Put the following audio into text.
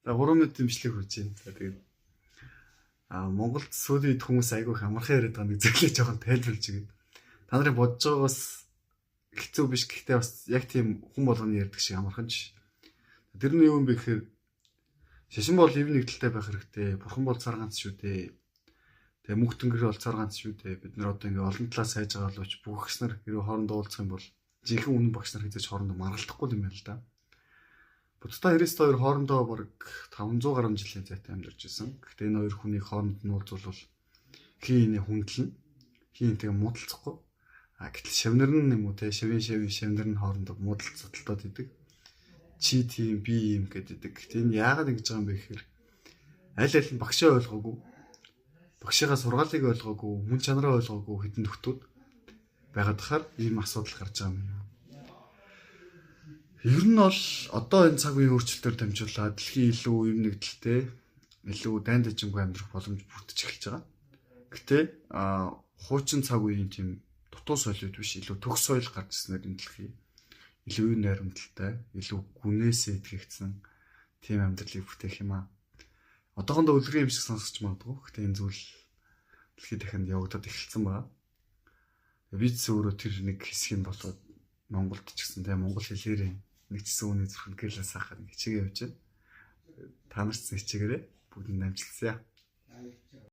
За 3 минут дэмжлэг хүрч байна. За тэгээд Монголд сүүлийн үед хүмүүс айгүй их амархан яриад байгаа нэг зөвлөө жоохон тайлбарлаж өгье. Та нарын бодож байгаагаас хэцүү биш гэхдээ бас яг тийм хүн болгоны ярьдаг шиг амархан ч. Тэр нь юу юм бэ гэхээр шашин бол ив нэгдэлтэй байх хэрэгтэй. Бурхан бол цар ганц шүү дээ. Тэгээ мөнх тэнгэр бол цар ганц шүү дээ. Бид нар одоо ингээ олон талаас сайж байгаа боловч бүх багш нар хэрэг хоорондоо уулзах юм бол жинхэнэ үнэн багш нар хэзээ ч хоорондоо маргалдахгүй юм байна л да. Буддаа Христ хоёр хоорондоо бараг 500 гаруй жилийн зайтай амьдарч байсан. Гэхдээ энэ хоёр хүний хооронд нь уулзвал хин энэ хүндлэн хин тэгээ муудалцахгүй. Гэтэл шавнар нь юм уу те шавнар нь хоорондоо муудалц зодтолдоод идэг. Чи тийм би юм гэдэг. Гэхдээ энэ яагаад ингэж байгаа юм бэ гэхээр аль нь багшаа ойлгоогүй. Багшигаа сургаалыг ойлгоогүй, хүн чанараа ойлгоогүй хэдэн нөхдүүд байгаад хахаар ийм асуудал гарч байгаа юм. Ер нь бол одоо энэ цаг үеийн өөрчлөлтөөр дамжуулаад дэлхийн илүү ив нэгдэлтэй, илүү дайн дажингүй амьдрах боломж бүрдэж эхэлж байгаа. Гэтэ хуучин цаг үеийн тийм дутуу соёлууд биш, илүү төгс соёл гарч ирснээр энэ дэлхий илүү найрамдалтай, илүү гүнээсээ итгэгдсэн тийм амьдралыг бүтээх юм аа. Одоохондоо үлгэрийн юм шиг сонсож магадгүй. Гэтэ энэ зүйл дэлхийд дахинд явагдаад эхэлсэн байна. Виз өөрөө тэр нэг хэсэг нь болоод Монголд ч гэсэн тийм монгол хэлээр нэг чсэн үний зүрхэнд гэрлээ сахаар хичээгээ явж байна. Та нарт хичээгээрээ бүгд амжилтсаа.